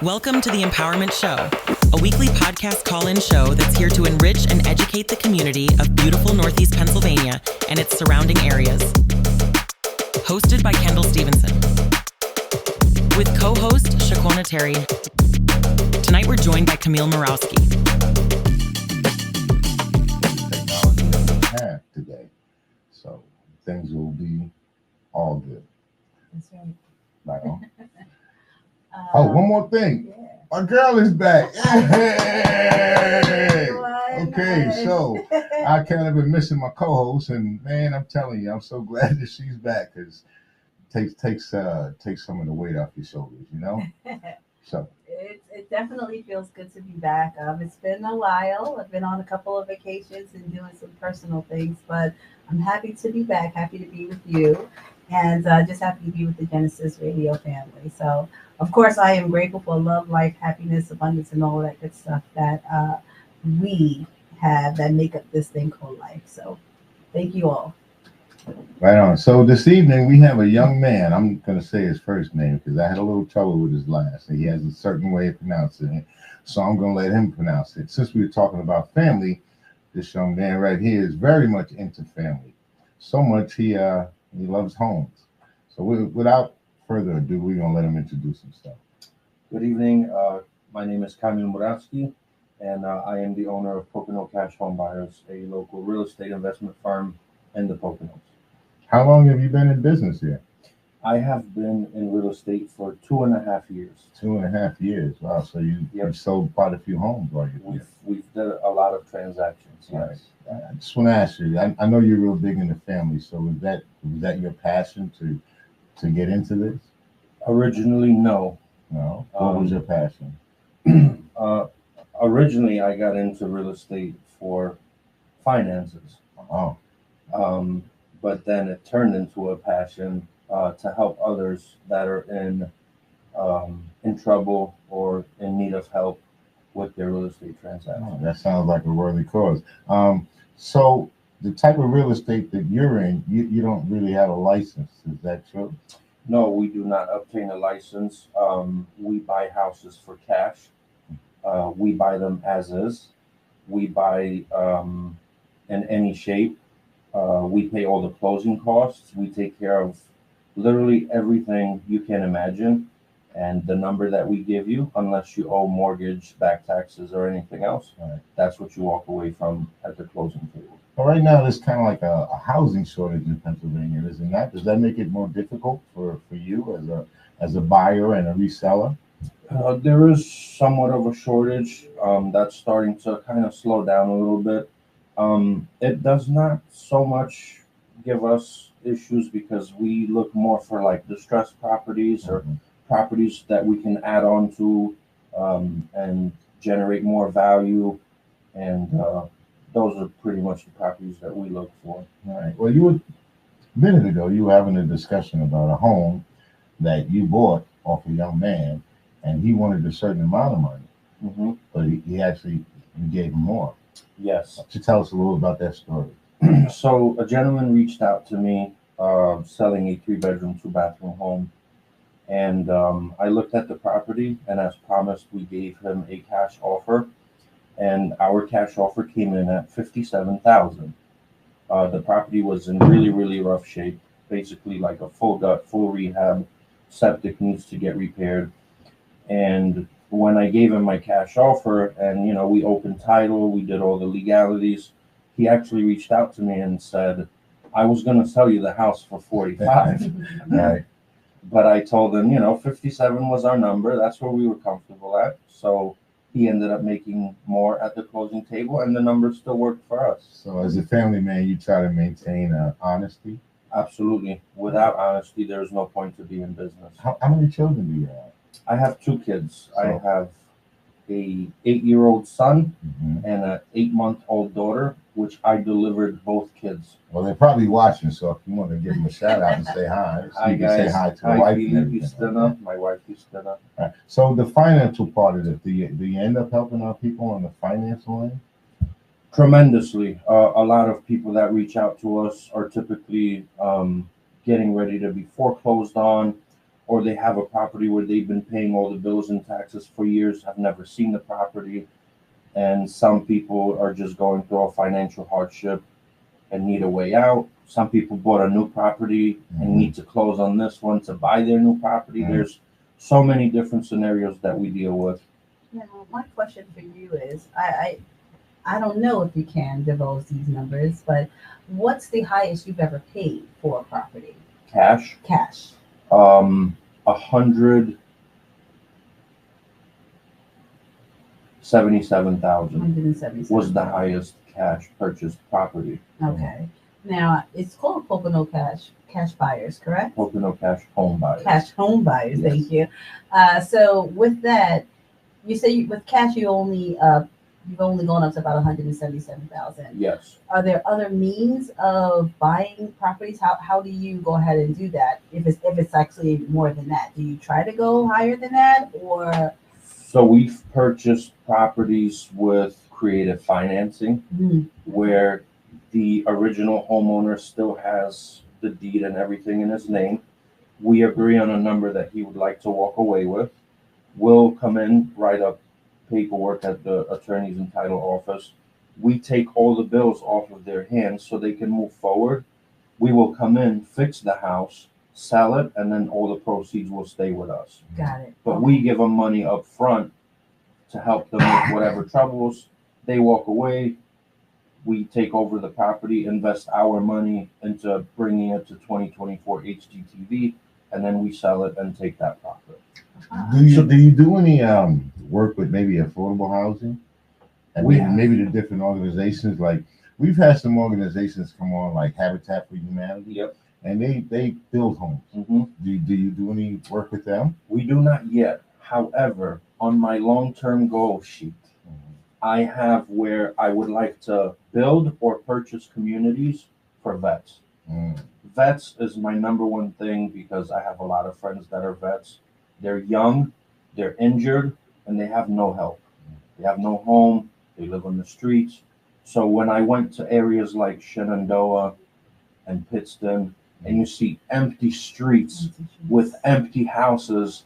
Welcome to the Empowerment Show, a weekly podcast call-in show that's here to enrich and educate the community of beautiful Northeast Pennsylvania and its surrounding areas. Hosted by Kendall Stevenson. With co-host Shakona Terry. Tonight we're joined by Kamil Murawski. Technology that we have today, so things will be all good. That's right. Right on. Oh, one more thing. Yeah. My girl is back. Hey! Okay, so I kind of been missing my co-host, and man, I'm telling you, I'm so glad that she's back because it takes some of the weight off your shoulders, you know. So It definitely feels good to be back. It's been a while. I've been on a couple of vacations and doing some personal things, but I'm happy to be back. Happy to be with you, and just happy to be with the Genesis Radio family. So, of course, I am grateful for love, life, happiness, abundance, and all that good stuff that we have that make up this thing called life. So, thank you all. right on. So this evening we have a young man. I'm going to say his first name because I had a little trouble with his last. He has a certain way of pronouncing it, so I'm going to let him pronounce it. Since we were talking about family, this young man right here is very much into family. So much he loves homes. So without further ado, we're going to let him introduce himself. Good evening. My name is Kamil Murawski, and I am the owner of Pocono Cash Home Buyers, a local real estate investment firm in the Poconos. How long have you been in business here? I have been in real estate for 2.5 years. 2.5 years. Wow. So you've sold quite a few homes while you're here. We've done a lot of transactions. Right. Yes. I just want to ask you. I know you're real big into family. So was that your passion to get into this? Originally, no. No. What was your passion? Originally, I got into real estate for finances. Oh. But then it turned into a passion to help others that are in trouble or in need of help with their real estate transactions. Oh, that sounds like a worthy cause. So the type of real estate that you're in, you don't really have a license. Is that true? No, we do not obtain a license. We buy houses for cash. We buy them as is. We buy in any shape. We pay all the closing costs. We take care of literally everything you can imagine. And the number that we give you, unless you owe mortgage, back taxes, or anything else, Right. That's what you walk away from at the closing table. Well, right now, there's kind of like a housing shortage in Pennsylvania, isn't that? Does that make it more difficult for you as a buyer and a reseller? There is somewhat of a shortage that's starting to kind of slow down a little bit. It does not so much give us issues because we look more for like distressed properties or properties that we can add on to and generate more value. And those are pretty much the properties that we look for. All right. Well, a minute ago, you were having a discussion about a home that you bought off a young man, and he wanted a certain amount of money, Mm-hmm. but you gave him more. Yes. So tell us a little about that story. So a gentleman reached out to me selling a 3-bedroom, 2-bathroom home. And I looked at the property, and as promised, we gave him a cash offer. And our cash offer came in at $57,000. The property was in really, really rough shape, basically like a full gut, full rehab. Septic needs to get repaired. And when I gave him my cash offer, and we opened title, we did all the legalities, he actually reached out to me and said, "I was going to sell you the house for 45." Right. But I told him, 57 was our number. That's where we were comfortable at. So he ended up making more at the closing table, and the numbers still worked for us. So as a family man, you try to maintain honesty? Absolutely. Without honesty, there's no point to be in business. How many children do you have? I have 2 kids. So- I have a 8-year-old son Mm-hmm. and an 8-month-old daughter, which I delivered both kids. Well, they're probably watching, so if you want to give them a shout out and say hi, so Hi, you can say guys. hi to the Hi, wife. Philip and Justina, my wife Justina. Right. So the financial part of it, do you end up helping out people on the financial end? Tremendously. A lot of people that reach out to us are typically getting ready to be foreclosed on, or they have a property where they've been paying all the bills and taxes for years, have never seen the property. And some people are just going through a financial hardship and need a way out. Some people bought a new property and need to close on this one to buy their new property. There's so many different scenarios that we deal with. Now, my question for you is, I don't know if you can divulge these numbers, but what's the highest you've ever paid for a property? Cash, Cash. 177,000 177. was the highest cash purchased property. Okay. Now it's called Pocono cash buyers, correct? Pocono cash home buyers. Cash home buyers. Yes. Thank you. So with that, you say with cash you've only gone up to about 177,000. Yes. Are there other means of buying properties? How do you go ahead and do that? If it's actually more than that, do you try to go higher than that, or? So we've purchased properties with creative financing where the original homeowner still has the deed and everything in his name. We agree on a number that he would like to walk away with. We'll come in, write up paperwork at the attorney's and title office. We take all the bills off of their hands so they can move forward. We will come in, fix the house, sell it, and then all the proceeds will stay with us. Got it. But we give them money up front to help them with whatever troubles. They walk away. We take over the property, invest our money into bringing it to 2024 HGTV, and then we sell it and take that profit. Do you do any work with maybe affordable housing? And maybe the different organizations, like we've had some organizations come on, like Habitat for Humanity. Yep. And they build homes. Mm-hmm. Do you do any work with them? We do not yet. However, on my long-term goal sheet, I have where I would like to build or purchase communities for vets. Vets is my number one thing because I have a lot of friends that are vets. They're young, they're injured, and they have no help. They have no home. They live on the streets. So when I went to areas like Shenandoah and Pittston, and you see empty streets with empty houses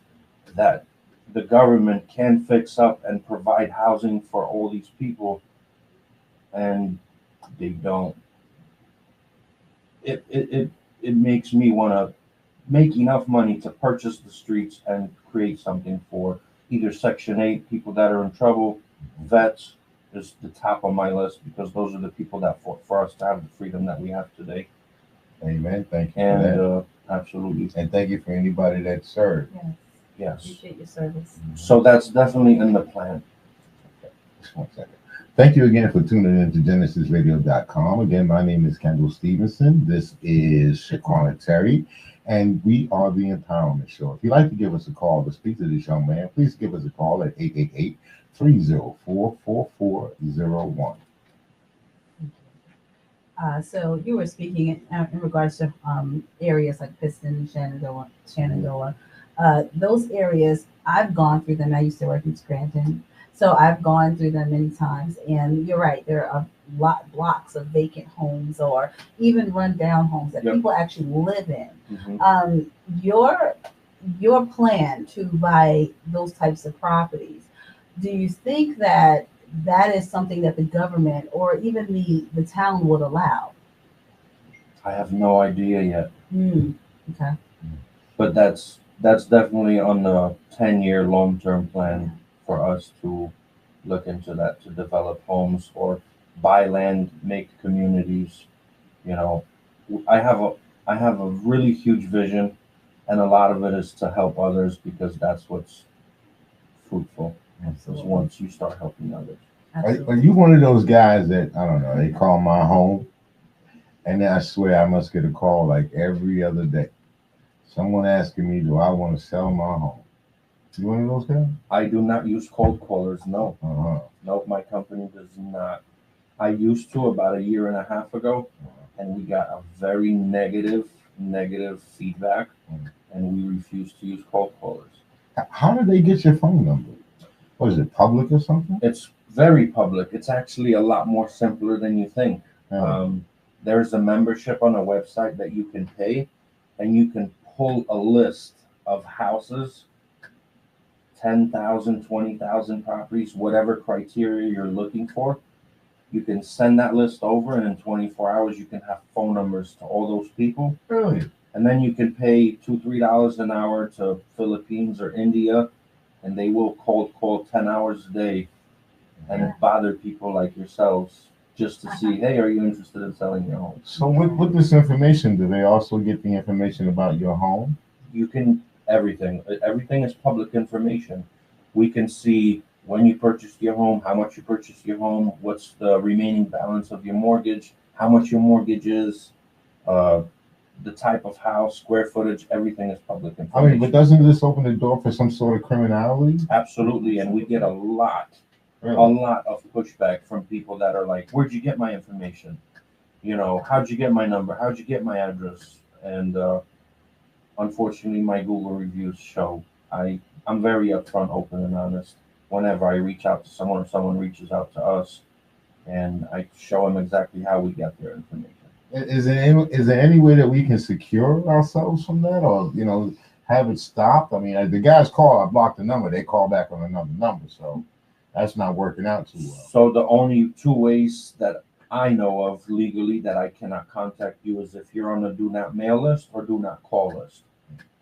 that the government can fix up and provide housing for all these people, and they don't. It makes me want to make enough money to purchase the streets and create something for either Section 8 people that are in trouble. Vets is the top on my list because those are the people that fought for us to have the freedom that we have today. Amen. Thank you And for that. absolutely. And thank you for anybody that served. Yes. Yes. Appreciate your service. So that's definitely in the plan. Just 1 second. Thank you again for tuning in to GenesisRadio.com. Again, my name is Kendall Stevenson. This is Shaquana Terry, and we are the Empowerment Show. If you'd like to give us a call to speak to this young man, please give us a call at 888-304-4401. So you were speaking in regards to areas like Pittston, Shenandoah. Those areas, I've gone through them. I used to work in Scranton, so I've gone through them many times. And you're right, there are blocks of vacant homes or even rundown homes that people actually live in. Mm-hmm. Your plan to buy those types of properties, do you think that is something that the government or even the town would allow? I have no idea yet. Okay. But that's definitely on the 10-year long-term plan for us to look into that, to develop homes or buy land, make communities. You know, I have a really huge vision, and a lot of it is to help others because that's what's fruitful. Because once you start helping others. Are you one of those guys that, I don't know, they call my home, and then I swear I must get a call like every other day. Someone asking me, do I want to sell my home? You one of those guys? I do not use cold callers, no. Uh-huh. No, my company does not. I used to about 1.5 years ago, and we got a very negative feedback, and we refused to use cold callers. How did they get your phone number? What is it, public or something? It's very public. It's actually a lot more simpler than you think. There's a membership on a website that you can pay, and you can pull a list of houses, 10,000, 20,000 properties, whatever criteria you're looking for. You can send that list over, and in 24 hours, you can have phone numbers to all those people. Really? And then you can pay $2-3 an hour to Philippines or India, and they will call 10 hours a day and bother people like yourselves just to see, hey, are you interested in selling your home? So with this information, do they also get the information about your home? You can, everything is public information. We can see when you purchased your home, how much you purchased your home, what's the remaining balance of your mortgage, how much your mortgage is, the type of house, square footage, everything is public I information. mean, but doesn't this open the door for some sort of criminality? Absolutely, and we get a lot of pushback from people that are like, where'd you get my information? You know, how'd you get my number? How'd you get my address? And unfortunately, my Google reviews show I'm very upfront, open, and honest. Whenever I reach out to someone or someone reaches out to us, and I show them exactly how we get their information. Is there any way that we can secure ourselves from that, or have it stopped? I mean, the guys call, I blocked the number. They call back on another number, so that's not working out too well. So the only two ways that I know of legally that I cannot contact you is if you're on a do not mail list or do not call list.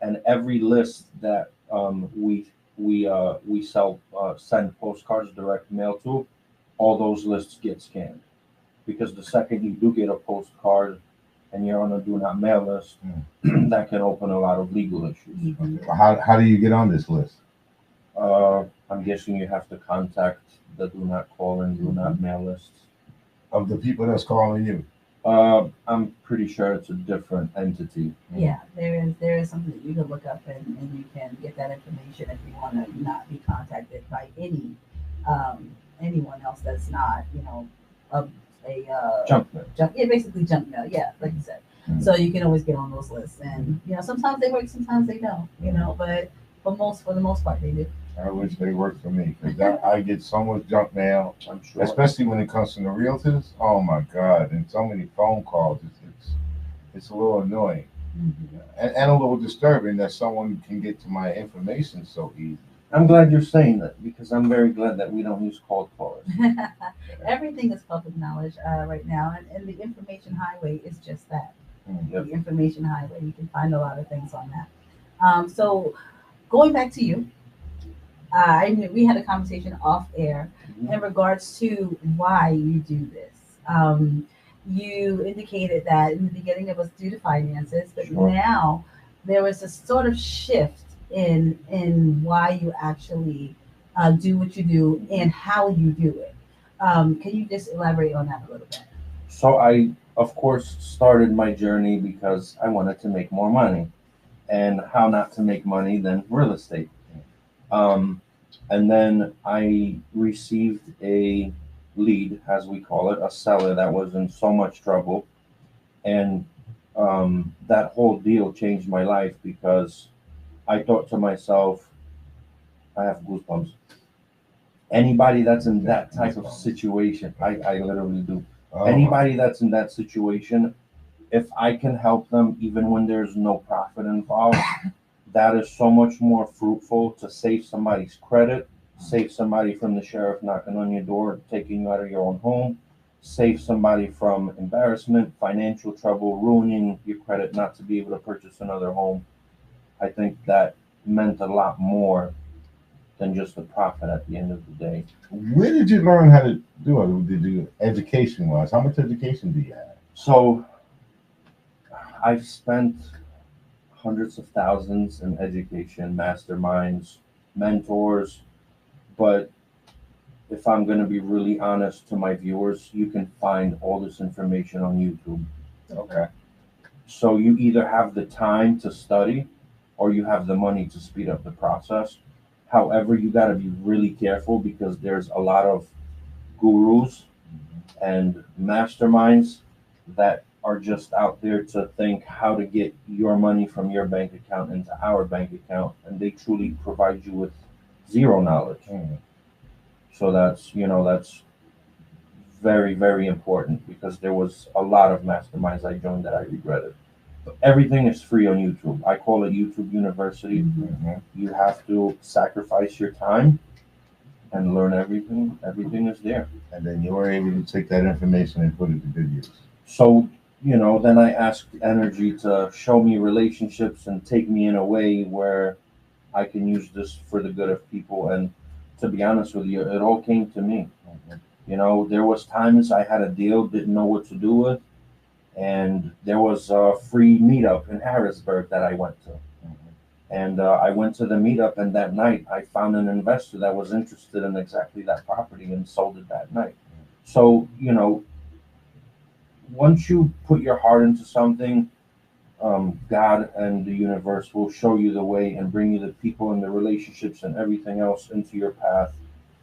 And every list that we send postcards direct mail to, all those lists get scanned. Because the second you do get a postcard and you're on a do not mail list, that can open a lot of legal issues. Okay. How do you get on this list? I'm guessing you have to contact the do not call and do not mail lists. Of the people that's calling you? I'm pretty sure it's a different entity. Yeah, there is something that you can look up and you can get that information if you want to not be contacted by anyone else that's not, Junk mail. Basically junk mail. Yeah, like you said. So you can always get on those lists, and sometimes they work, sometimes they don't. But for the most part, they do. I wish they worked for me, because I get so much junk mail, I'm sure. especially when it comes from the realtors. Oh my God! And so many phone calls. It's a little annoying, and a little disturbing that someone can get to my information so easy. I'm glad you're saying that, because I'm very glad that we don't use cold callers. Everything is public knowledge right now, and the information highway is just that. Yep. The information highway. You can find a lot of things on that. So going back to you, we had a conversation off air in regards to why you do this. You indicated that in the beginning it was due to finances, but now there was a sort of shift in why you actually do what you do and how you do it. Can you just elaborate on that a little bit? So I, of course, started my journey because I wanted to make more money. And how not to make money than real estate. And then I received a lead, as we call it, a seller that was in so much trouble. And that whole deal changed my life, because I thought to myself, I have goosebumps. Anybody that's in that type of situation, I literally do. Anybody that's in that situation, if I can help them, even when there's no profit involved, that is so much more fruitful to save somebody's credit, save somebody from the sheriff knocking on your door, taking you out of your own home, save somebody from embarrassment, financial trouble, ruining your credit, not to be able to purchase another home. I think that meant a lot more than just the profit at the end of the day. Where did you learn how to do it? Did you education-wise? How much education do you have? So I've spent hundreds of thousands in education, masterminds, mentors, but if I'm going to be really honest to my viewers, you can find all this information on YouTube. Okay. So you either have the time to study or you have the money to speed up the process. However, you got to be really careful, because there's a lot of gurus and masterminds that are just out there to think how to get your money from your bank account into our bank account, and they truly provide you with zero knowledge. So that's very, very important, because there was a lot of masterminds I joined that I regretted. Everything is free on YouTube. I call it YouTube University. Mhm. You have to sacrifice your time and learn everything. Everything is there. And then you were able to take that information and put it to good use. So, then I asked energy to show me relationships and take me in a way where I can use this for the good of people. And to be honest with you, it all came to me. There was times I had a deal, didn't know what to do with, and there was a free meetup in Harrisburg that I went to. And I went to the meetup, and that night I found an investor that was interested in exactly that property and sold it that night. So, once you put your heart into something, God and the universe will show you the way and bring you the people and the relationships and everything else into your path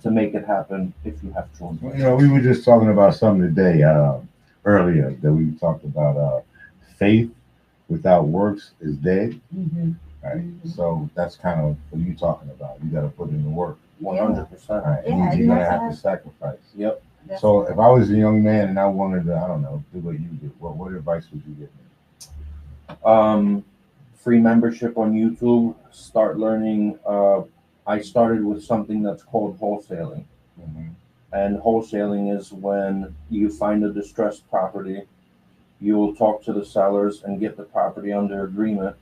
to make it happen if you have choice. Well, we were just talking about something today, earlier, that we talked about faith without works is dead. Mm-hmm. Right. Mhm. So that's kind of what you're talking about. You got to put in the work. 100%. Right. Yeah, And you you're going to have have to to sacrifice. Yep. So if I was a young man and I wanted to, I don't know, do what you did, what advice would you give me? Free membership on YouTube. Start learning. I started with something that's called wholesaling. Mm-hmm. And wholesaling is when you find a distressed property, you will talk to the sellers and get the property under agreement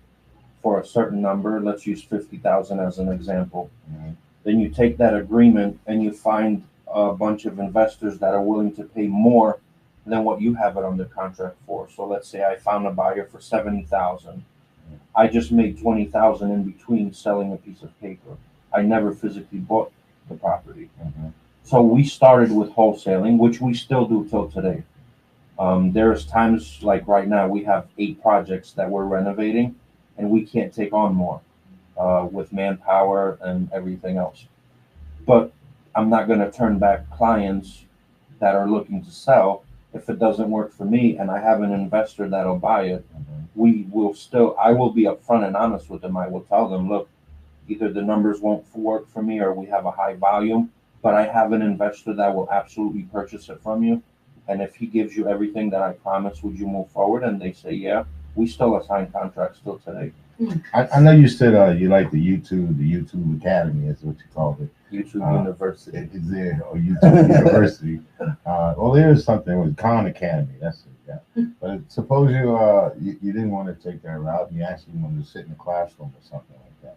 for a certain number. Let's use 50,000 as an example. Mm-hmm. Then you take that agreement and you find a bunch of investors that are willing to pay more than what you have it under contract for. So let's say I found a buyer for 70,000. I just made 20,000 in between selling a piece of paper. I never physically bought the property. Mm-hmm. So we started with wholesaling, which we still do till today. There's times like right now we have 8 projects that we're renovating, and we can't take on more with manpower and everything else. But I'm not going to turn back clients that are looking to sell if it doesn't work for me and I have an investor that'll buy it. Mm-hmm. I will be upfront and honest with them. I will tell them, look, either the numbers won't work for me or we have a high volume, but I have an investor that will absolutely purchase it from you. And if he gives you everything that I promised, would you move forward? And they say, yeah, we still assign contracts still today. I know you said you like the YouTube Academy is what you called it. YouTube University. Is there, or YouTube University? Well, there is something with Khan Academy. That's it. Yeah. But suppose you didn't want to take that route, and you actually wanted to sit in a classroom or something like that.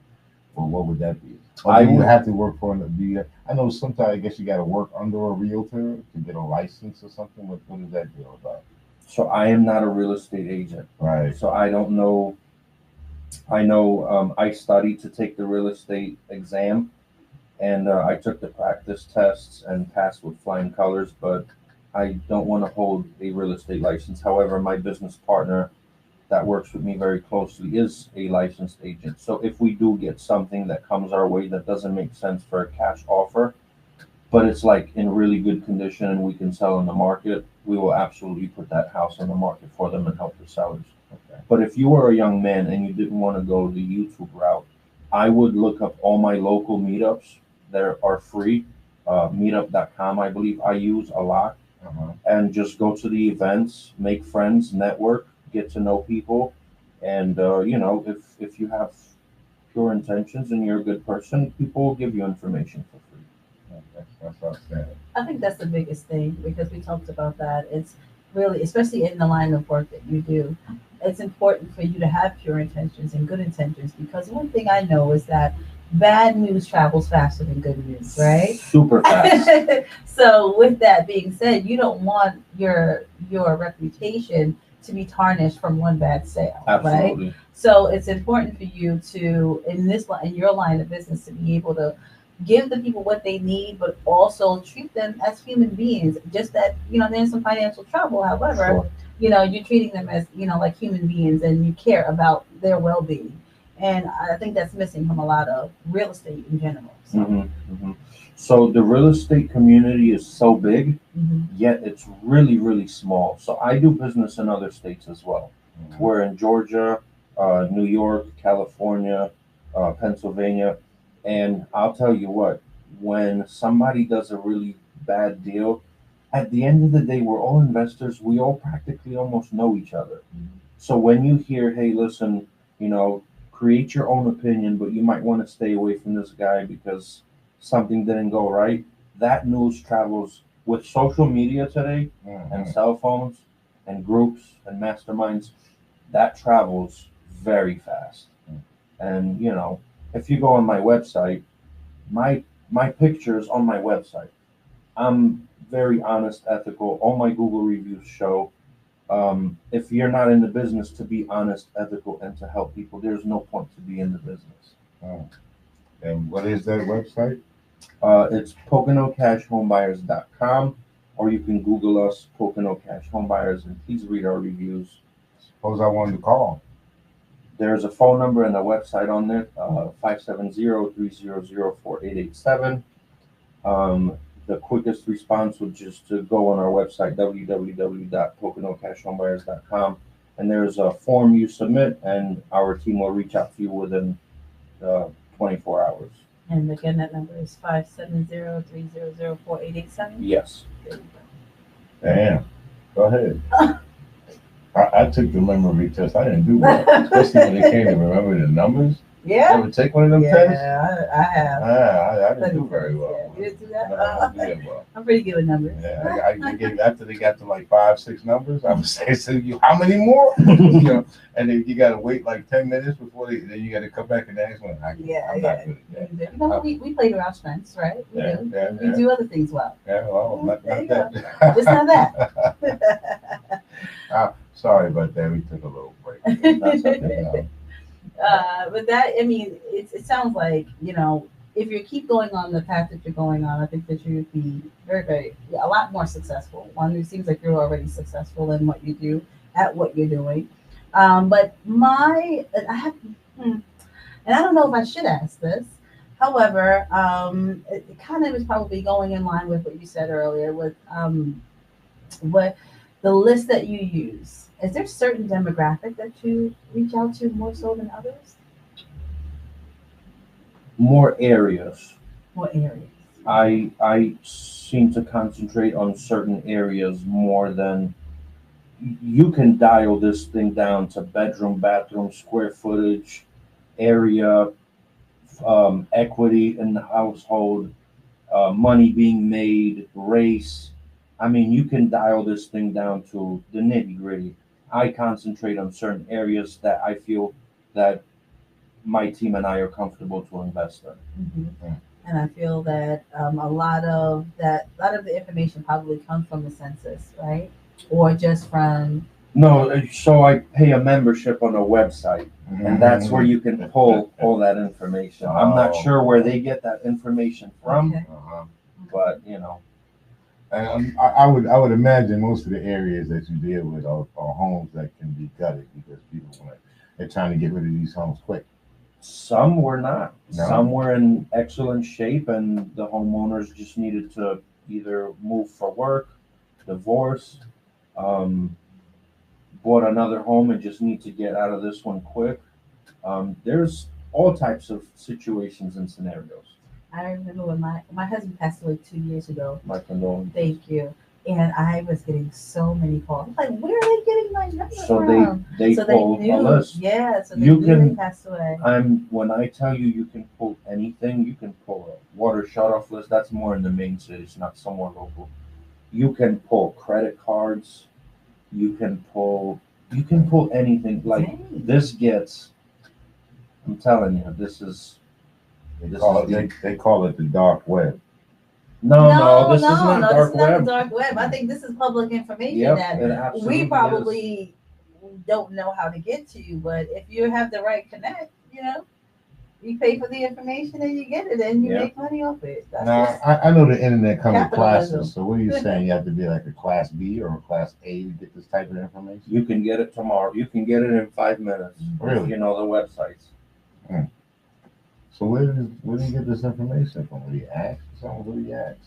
Well, what would that be? Or do you have to work for I know sometimes I guess you got to work under a realtor to get a license or something. What is that deal about? So I am not a real estate agent. Right. So I don't know. I know I studied to take the real estate exam, and I took the practice tests and passed with flying colors, but I don't want to hold a real estate license. However, my business partner that works with me very closely is a licensed agent. So if we do get something that comes our way that doesn't make sense for a cash offer, but it's like in really good condition and we can sell in the market, we will absolutely put that house on the market for them and help the sellers. Okay. But if you were a young man and you didn't want to go the YouTube route, I would look up all my local meetups that are free. Meetup.com, I believe I use a lot. Uh-huh. And just go to the events, make friends, network, get to know people. And, if you have pure intentions and you're a good person, people will give you information for free. That's outstanding. I think that's the biggest thing because we talked about that. It's really, especially in the line of work that you do, it's important for you to have pure intentions and good intentions because one thing I know is that bad news travels faster than good news, right? Super fast. So with that being said, you don't want your reputation to be tarnished from one bad sale, Absolutely. right? So it's important for you to, in your line of business, to be able to give the people what they need, but also treat them as human beings. Just that, they're in some financial trouble. However, Sure. You're treating them as, like human beings and you care about their well-being. And I think that's missing from a lot of real estate in general. So, So the real estate community is so big, mhm. yet it's really, really small. So I do business in other states as well. Mhm. We're in Georgia, New York, California, Pennsylvania. And I'll tell you what, when somebody does a really bad deal, at the end of the day, we're all investors. We all practically almost know each other. So when you hear, hey, listen, create your own opinion, but you might want to stay away from this guy because something didn't go right. That news travels with social media today and cell phones and groups and masterminds. That travels very fast. And if you go on my website, my pictures on my website, I'm very honest, ethical. All my Google reviews show. If you're not in the business to be honest, ethical, and to help people, there's no point to be in the business. Oh. And what is that website? It's PoconoCashHomebuyers.com, or you can Google us, Pocono Cash Homebuyers, and please read our reviews. Suppose I wanted to call. There's a phone number and a website on there, 570-300-4887. The quickest response would just to go on our website, www.PoconoCashHomebuyers.com, and there's a form you submit, and our team will reach out to you within 24 hours. And again, that number is 570-300-4887. Yes. Damn. Go ahead. I took the memory test. I didn't do well, especially when it came to remember the numbers. Yeah. You ever take one of them tests? Yeah, I have. I didn't do very well. Yeah. You didn't do that? No, I didn't do well. I'm pretty good with numbers. Yeah, I gave, after they got to like 5, 6 numbers, I would say, so you, how many more? And then you got to wait like 10 minutes before then you got to come back and ask one. I'm not good at that. We play to our strengths, right? We do. We Yeah. do other things well. Yeah, well, not There you that. Just not that. Sorry about that. We took a little break. That's okay. But that, I mean, it sounds like, if you keep going on the path that you're going on, I think that you would be very, very, a lot more successful. One, it seems like you're already successful in what you do, at what you're doing. But and I don't know if I should ask this. However, it kind of is probably going in line with what you said earlier with what the list that you use. Is there a certain demographic that you reach out to more so than others? More areas. More areas. I seem to concentrate on certain areas more than you can dial this thing down to bedroom, bathroom, square footage, area, equity in the household, money being made, race. I mean, you can dial this thing down to the nitty gritty. I concentrate on certain areas that I feel that my team and I are comfortable to invest in. Mm-hmm. And I feel that a lot of the information probably comes from the census, right? Or just from. No, so I pay a membership on a website, and that's where you can pull all that information. I'm not sure where they get that information from, Okay. but And I would imagine most of the areas that you deal with are homes that can be gutted because people they're trying to get rid of these homes quick. some were not. No. Some were in excellent shape, and the homeowners just needed to either move for work, divorce, bought another home and just need to get out of this one quick. There's all types of situations and scenarios. I remember when my husband passed away 2 years ago. My condolences. Thank you. And I was getting so many calls. I'm like, where are they getting my number So from? they So pull knew. a list. Yeah, so they You knew can- they passed away. When I tell you you can pull anything, you can pull a water shut-off list. That's more in the main cities, not somewhere local. You can pull credit cards. You can pull anything. Like Dang. this gets. I'm telling you, this is. They call it the dark web. No, this is not dark this is not web. the dark web. I think this is public information Yep, that it absolutely we is. probably don't know how to get to. But if you have the right connect, you pay for the information and you get it and you Yeah. make money off it. That's Now, just- I know the internet comes with Capitalism. classes. So what are you saying? You have to be like a class B or a class A to get this type of information? You can get it tomorrow. You can get it in 5 minutes. Really? You know the websites. So where do you get this information from? What do you ask? What do you ask?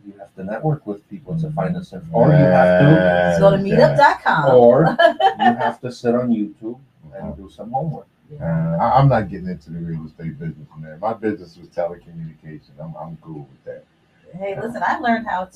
You have to network with people to find this info. Or you have to Let's go to meetup.com. Or you have to sit on YouTube and do some homework. I'm not getting into the real estate business, man. My business was telecommunications. I'm cool with that. Hey, listen, I learned a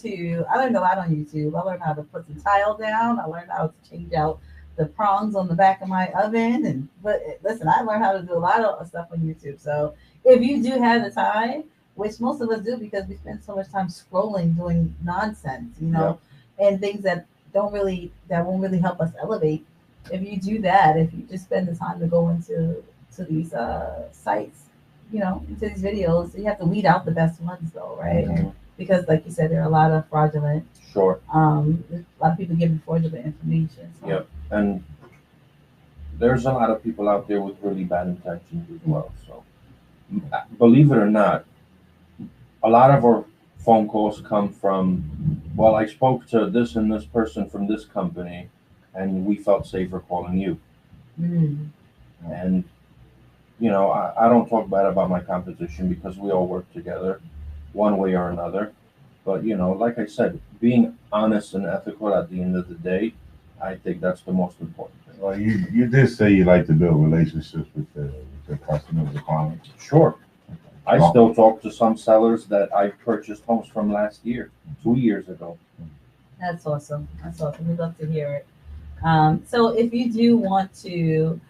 lot on YouTube. I learned how to put some tile down. I learned how to change out the prongs on the back of my oven. But listen, I learned how to do a lot of stuff on YouTube. So if you do have the time, which most of us do because we spend so much time scrolling, doing nonsense, and things that won't really help us elevate. If you do that, if you just spend the time to go into these sites, into these videos, you have to weed out the best ones though, right? Mhm. Because like you said, there are a lot of fraudulent. Sure. A lot of people giving fraudulent information. So. Yep. And there's a lot of people out there with really bad intentions as well. So believe it or not, a lot of our phone calls come from, well, I spoke to this and this person from this company, and we felt safer calling you. Mm. And, I don't talk bad about my competition because we all work together one way or another. But, like I said, being honest and ethical at the end of the day, I think that's the most important thing. Well, you did say you like to build relationships with the customers, the clients. Sure. I still talk to some sellers that I purchased homes from last year, 2 years ago. That's awesome. That's awesome. We'd love to hear it. So if you do want to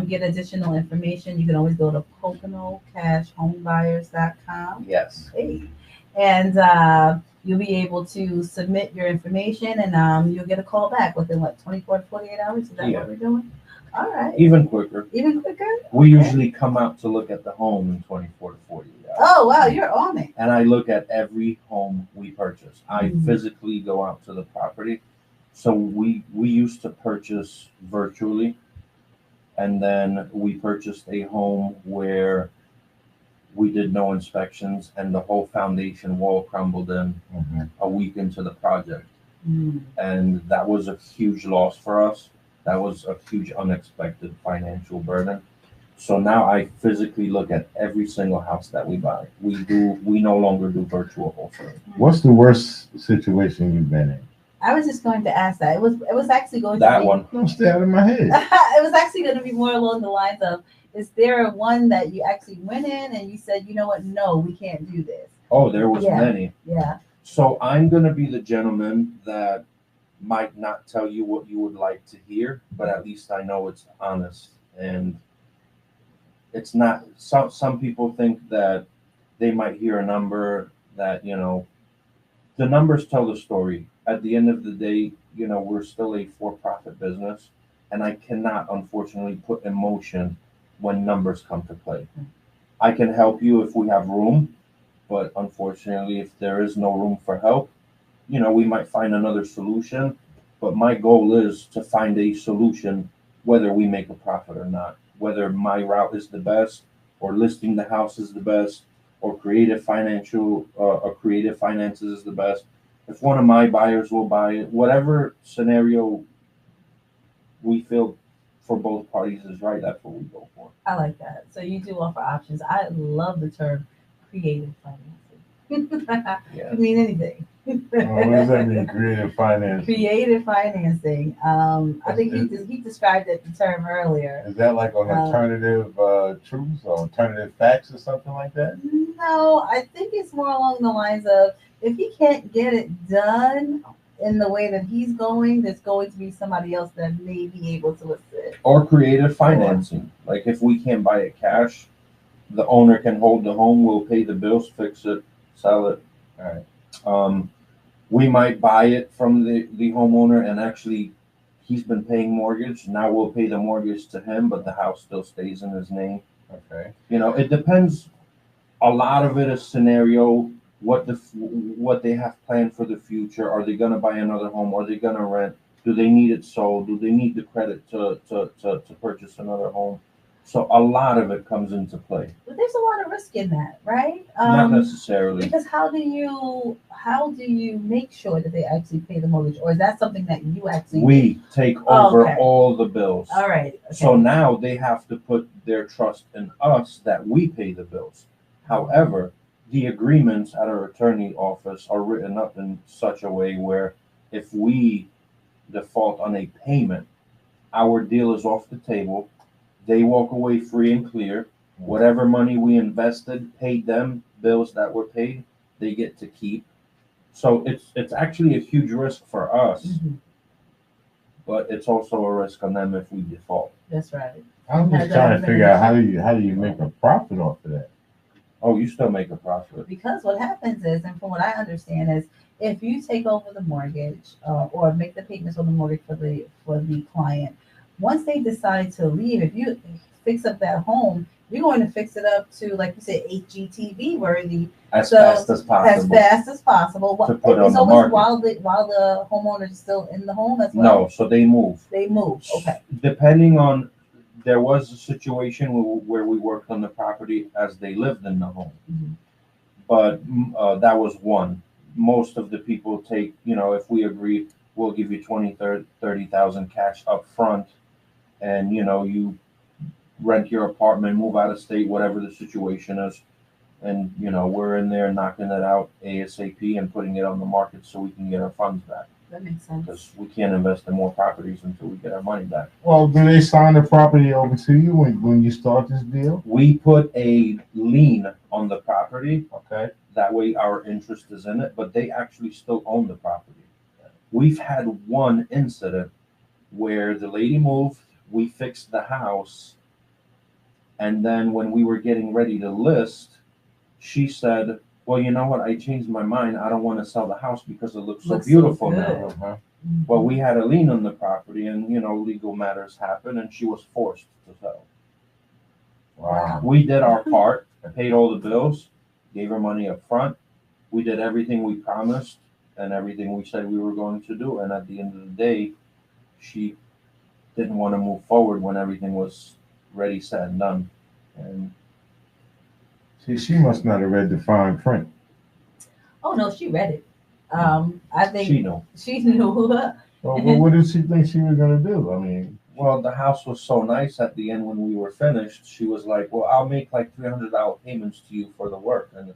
get additional information, you can always go to PoconoCashHomeBuyers.com. Yes. Hey. And you'll be able to submit your information and you'll get a call back within 24 to 48 hours. Is that what we're doing? All right. Even quicker. Even quicker? We usually come out to look at the home in 24 to 48 hours. Oh, wow. You're on it. And I look at every home we purchase. I physically go out to the property. So we used to purchase virtually. And then we purchased a home where we did no inspections and the whole foundation wall crumbled in a week into the project. And that was a huge loss for us. That was a huge unexpected financial burden. So now I physically look at every single house that we buy. We no longer do virtual wholesaling. What's the worst situation you've been in? I was just going to ask that. It was actually going That to be, one. Don't stay out of my head. It was actually going to be more along the lines of, is there one that you actually went in and you said, you know what, no, we can't do this? Oh, there was Yeah. many. Yeah. So I'm going to be the gentleman that might not tell you what you would like to hear, but at least I know it's honest. And it's not, some people think that they might hear a number that, the numbers tell the story. At the end of the day, we're still a for-profit business, and I cannot, unfortunately, put emotion when numbers come to play. I can help you if we have room, but unfortunately, if there is no room for help, we might find another solution. But my goal is to find a solution, whether we make a profit or not, whether my route is the best, or listing the house is the best, or creative finances is the best. If one of my buyers will buy it, whatever scenario we feel for both parties is right, that's what we go for. I like that. So you do offer options. I love the term creative financing. Yeah. Could mean anything. What does that mean, creative finance? Creative financing. I think he described the term earlier. Is that like an alternative truths or alternative facts or something like that? No, I think it's more along the lines of, if he can't get it done in the way that he's going, there's going to be somebody else that may be able to assist. Or creative financing. Like if we can't buy it cash, the owner can hold the home, we'll pay the bills, fix it, sell it. All right. We might buy it from the homeowner and actually he's been paying mortgage. Now we'll pay the mortgage to him, but the house still stays in his name. Okay. It depends. A lot of it is scenario, what they have planned for the future. Are they going to buy another home? Are they going to rent? Do they need it sold? Do they need the credit to purchase another home? So a lot of it comes into play. But there's a lot of risk in that, right? Not necessarily. Because how do you make sure that they actually pay the mortgage, or is that something that you actually? We take over okay. all the bills. All right. Okay. So now they have to put their trust in us that we pay the bills. However, the agreements at our attorney office are written up in such a way where if we default on a payment, our deal is off the table. They walk away free and clear. Whatever money we invested, paid them, bills that were paid, they get to keep. So it's actually a huge risk for us. but it's also a risk on them if we default. That's right. I'm just trying to figure out how do you make a profit off of that? Oh, you still make a profit. Because what happens is, and from what I understand is, if you take over the mortgage or make the payments on the mortgage for the client, once they decide to leave, if you fix up that home, you're going to fix it up to, like you said, HGTV worthy, As So, fast as possible. as fast as possible. To put on It's the always market. while the homeowner is still in the home as well. No, so they move. They move. Okay. Depending on, there was a situation where we worked on the property as they lived in the home. Mhm. But that was one. Most of the people take, if we agree, we'll give you 20, 30,000 cash up front, and you rent your apartment, move out of state, whatever the situation is, and we're in there knocking it out ASAP and putting it on the market so we can get our funds back, That makes sense. because we can't invest in more properties until we get our money back. Well, do they sign the property over to you when you start this deal? We put a lien on the property. Okay. That way our interest is in it, but they actually still own the property. We've had one incident where the lady moved, we fixed the house, and then when we were getting ready to list, she said, well, you know what, I changed my mind. I don't want to sell the house because it looks so beautiful good. now. Uh-huh. Well, we had a lien on the property, and legal matters happen, and she was forced to sell. Wow. We did our part, paid all the bills, gave her money up front. We did everything we promised and everything we said we were going to do. And at the end of the day, she didn't want to move forward when everything was ready, set, and done. And See, she must not have read the fine print. Oh no, she read it. I think she knew. she knew. Well, what did she think she was going to do? I mean, Well, the house was so nice at the end when we were finished. She was like, well, I'll make like $300 payments to you for the work. And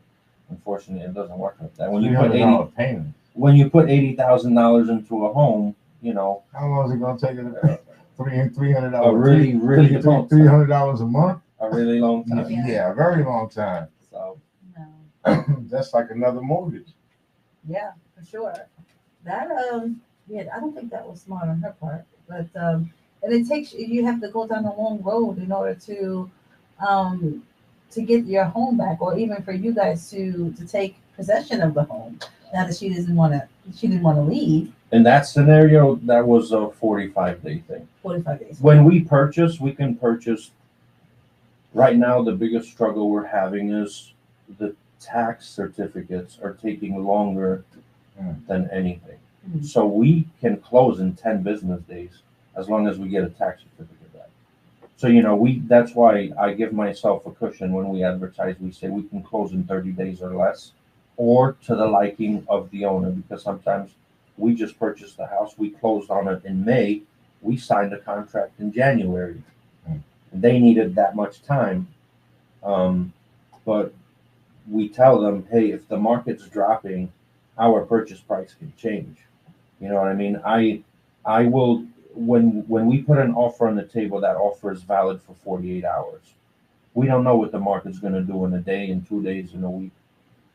unfortunately, it doesn't work like that. When you put $300 payment. when you put $80,000 into a home, How long is it going to take her? $300. a really, really long time. $300 a month. A really long time. Yeah, a very long time. So No. That's like another mortgage. Yeah, for sure. That yeah, I don't think that was smart on her part. But and it takes you have to go down a long road in order to get your home back, or even for you guys to take possession of the home. Now that she didn't want to leave. in that scenario, that was a 45-day thing. 45 days. When we purchase, we can purchase. Right now, the biggest struggle we're having is the tax certificates are taking longer than anything. Mhm. So we can close in 10 business days as long as we get a tax certificate back. So, that's why I give myself a cushion when we advertise. We say we can close in 30 days or less, or to the liking of the owner, because sometimes we just purchased the house, we closed on it in May, we signed a contract in January. They needed that much time. But we tell them, hey, if the market's dropping, our purchase price can change. You know what I mean? I will, when we put an offer on the table, that offer is valid for 48 hours. We don't know what the market's going to do in a day, in 2 days, in a week.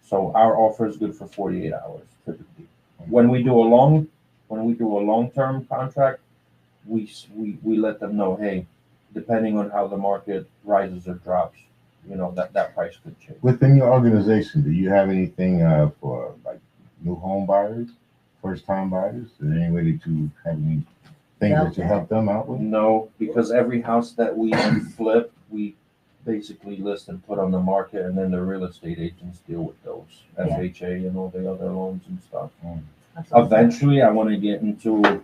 So our offer is good for 48 hours typically. When we do a long-term contract, we let them know, hey, depending on how the market rises or drops, that price could change. Within your organization, do you have anything for like new home buyers, first time buyers? Is there any way that you have any things that you help them out with? No, because every house that we flip, we basically list and put on the market, and then the real estate agents deal with those, FHA and all the other loans and stuff. Eventually, I want to get into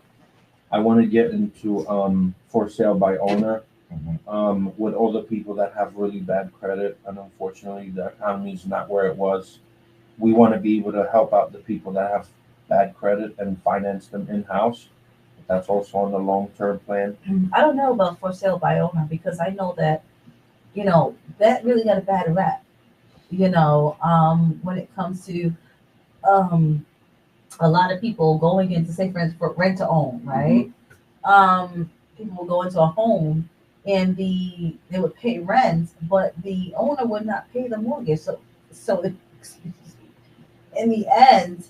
for sale by owner. With all the people that have really bad credit, and unfortunately the economy is not where it was. We want to be able to help out the people that have bad credit and finance them in-house. That's also on the long-term plan. I don't know about for sale by owner, because I know that that really got a bad rap. When it comes to a lot of people going into, say, for instance, for rent to own, right? People will go into a home and they would pay rent, but the owner would not pay the mortgage. So in the end,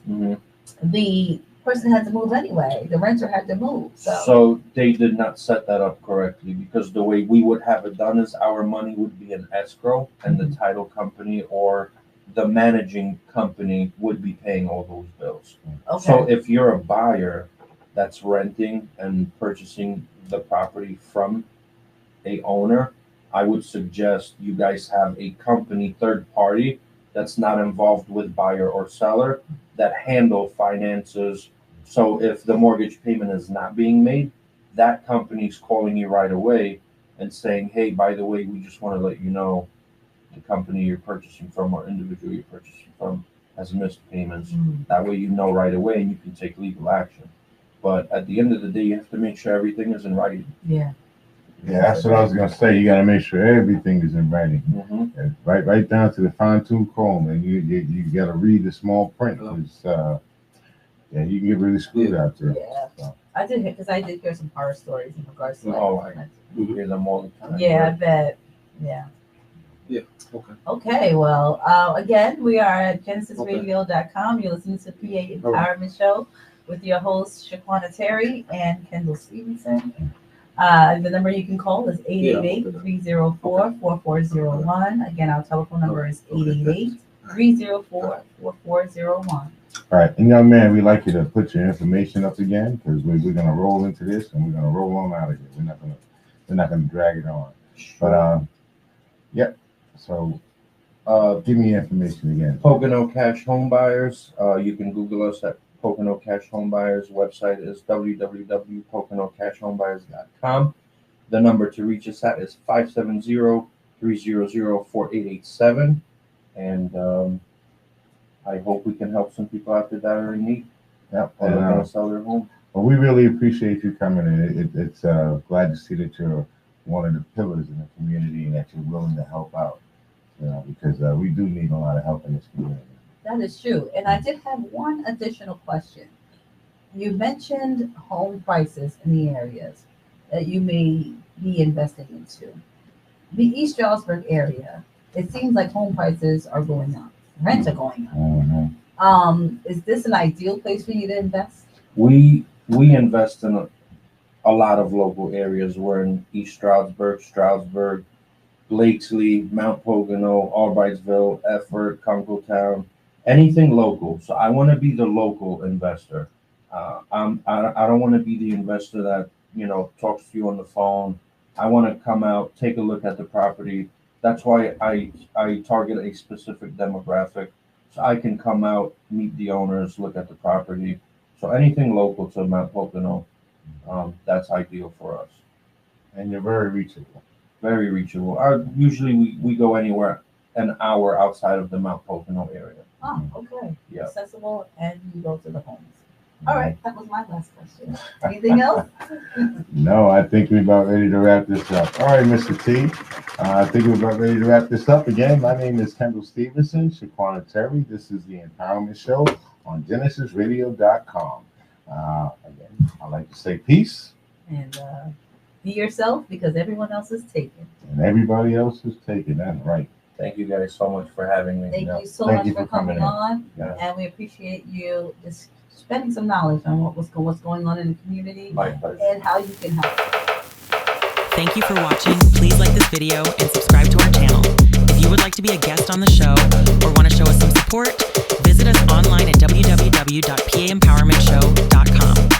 the person had to move anyway. The renter had to move. So they did not set that up correctly, because the way we would have it done is our money would be in escrow, and the title company or the managing company would be paying all those bills. Okay. So if you're a buyer that's renting and purchasing the property from a owner, I would suggest you guys have a company, third party, that's not involved with buyer or seller, that handle finances. So if the mortgage payment is not being made, that company's calling you right away and saying, hey, by the way, we just want to let you know the company you're purchasing from or individual you're purchasing from has missed payments. That way you know right away and you can take legal action. But at the end of the day, you have to make sure everything is in writing. Yeah. Yeah, that's what I was gonna say. You gotta make sure everything is in writing, And right down to the fine tooth comb, and you gotta read the small print. 'Cause, yeah, you can get really screwed out there. Yeah. So. I did hear some horror stories in regards to I hear them all the time. Yeah, I bet. Yeah. Yeah. Okay. Okay. Well, again, we are at genesisradio.com. You're listening to PA Empowerment Show with your hosts Shaquana Terry and Kendall Stevenson. The number you can call is 888-304-4401. Again, our telephone number is 888-304-4401. All right, and young man, we'd like you to put your information up again, because we're gonna roll into this and we're gonna roll on out of here. We're not gonna drag it on. But yep. So give me your information again. Pocono Cash Home Buyers. You can Google us at Pocono Cash Home Buyers. Website is www.poconocashhomebuyers.com. The number to reach us at is 570-300-4887. And I hope we can help some people out there that are in need. Yep. Or they're going to sell their home. Well, we really appreciate you coming in. It's glad to see that you're one of the pillars in the community and that you're willing to help out. Because we do need a lot of help in this community. That is true. And I did have one additional question. You mentioned home prices in the areas that you may be investing into. The East Stroudsburg area, it seems like home prices are going up. Rents are going up. Is this an ideal place for you to invest? We invest in a lot of local areas. We're in East Stroudsburg, Blakesley, Mount Pocono, Albrightsville, Effort, Kunkletown, anything local. So I want to be the local investor. I don't want to be the investor that, talks to you on the phone. I want to come out, take a look at the property. That's why I target a specific demographic. So I can come out, meet the owners, look at the property. So anything local to Mount Pocono, that's ideal for us. And you're very reachable. Very reachable. Usually we go anywhere an hour outside of the Mount Pocono area. Oh, okay. Yeah. Accessible, and you go to the homes. All right, that was my last question. Anything else? No, I think we're about ready to wrap this up. All right, Mr. T. I think we're about ready to wrap this up. Again, my name is Kendall Stevenson, Shaquana Terry. This is the Empowerment Show on GenesisRadio.com. Again, I'd like to say peace. And be yourself, because everyone else is taken. And everybody else is taken. That's right. Thank you guys so much for having me. Thank you so Thank much you for for coming coming in. on. Yeah. And we appreciate you just spending some knowledge on what's going on in the community My pleasure. and how you can help. Thank you for watching. Please like this video and subscribe to our channel. If you would like to be a guest on the show or want to show us some support, visit us online at www.paempowermentshow.com.